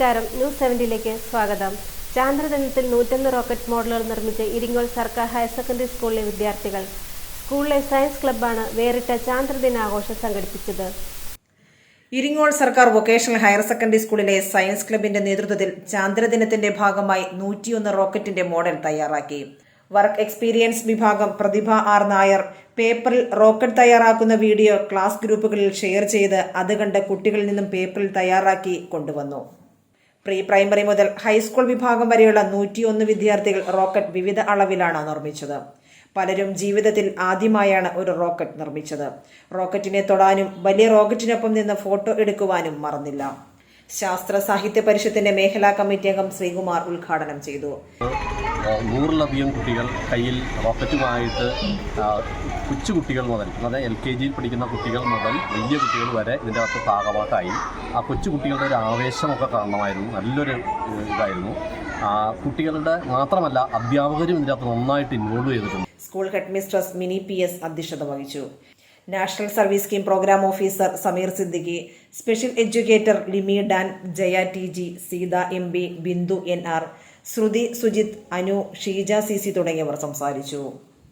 നമസ്കാരം, ന്യൂസ് 70ലേക്ക് സ്വാഗതം. ചാന്ദ്രദിനത്തിൽ 101 റോക്കറ്റ് മോഡലുകൾ നിർമ്മിച്ച ഇരിങ്ങോൾ സർക്കാർ ഹയർ സെക്കൻഡറി സ്കൂളിലെ വിദ്യാർത്ഥികൾ സ്കൂളിലെ സയൻസ് ക്ലബ്ബാണ് വേറിട്ട ചാന്ദ്രദിനാഘോഷം സംഘടിപ്പിച്ചത്. ഇരിങ്ങോൾ സർക്കാർ വൊക്കേഷണൽ ഹയർ സെക്കൻഡറി സ്കൂളിലെ സയൻസ് ക്ലബിന്റെ നേതൃത്വത്തിൽ ചാന്ദ്രദിനത്തിന്റെ ഭാഗമായി 101 റോക്കറ്റിന്റെ മോഡൽ തയ്യാറാക്കി. വർക്ക് എക്സ്പീരിയൻസ് വിഭാഗം പ്രതിഭ ആർ നായർ പേപ്പറിൽ റോക്കറ്റ് തയ്യാറാക്കുന്ന വീഡിയോ ക്ലാസ് ഗ്രൂപ്പുകളിൽ ഷെയർ ചെയ്ത് അത് കണ്ട് കുട്ടികളിൽ നിന്നും പേപ്പറിൽ തയ്യാറാക്കി കൊണ്ടുവന്നു. പ്രീ പ്രൈമറി മുതൽ ഹൈസ്കൂൾ വിഭാഗം വരെയുള്ള 101 വിദ്യാർത്ഥികൾ റോക്കറ്റ് വിവിധ അളവിലാണ് നിർമ്മിച്ചത്. പലരും ജീവിതത്തിൽ ആദ്യമായാണ് ഒരു റോക്കറ്റ് നിർമ്മിച്ചത്. റോക്കറ്റിനെ തൊടാനും വലിയ റോക്കറ്റിനൊപ്പം നിന്ന് ഫോട്ടോ എടുക്കുവാനും മറന്നില്ല. ശാസ്ത്ര സാഹിത്യ പരിഷത്തിന്റെ മേഖലാ കമ്മിറ്റി അംഗം ശ്രീകുമാർ ഉദ്ഘാടനം ചെയ്തു. 100-ലധികം കുട്ടികൾ കയ്യിൽ റോക്കറ്റുമായിട്ട് കൊച്ചുകുട്ടികൾ മുതൽ, അതായത് LKG പഠിക്കുന്ന കുട്ടികൾ മുതൽ വലിയ കുട്ടികൾ വരെ ഇതിൻ്റെ അകത്ത് ഭാഗമാക്കായി. ആ കൊച്ചുകുട്ടികളുടെ ഒരു ആവേശമൊക്കെ കാണണമായിരുന്നു. നല്ലൊരു ഇതായിരുന്നു. കുട്ടികളുടെ മാത്രമല്ല, അധ്യാപകരും ഇതിൻ്റെ അകത്ത് നന്നായിട്ട് ഇൻവോൾവ് ചെയ്തിട്ടുണ്ട്. School head mistress Mini PS അധ്യക്ഷത വഹിച്ചു. National service scheme programme officer Sameer Siddiqui, special educator Limi Dan, Jaya TG, Seetha MB, Bindu NR, Shruthi Sujith, Anu, Sheeja CC തുടങ്ങിയവർ സംസാരിച്ചു.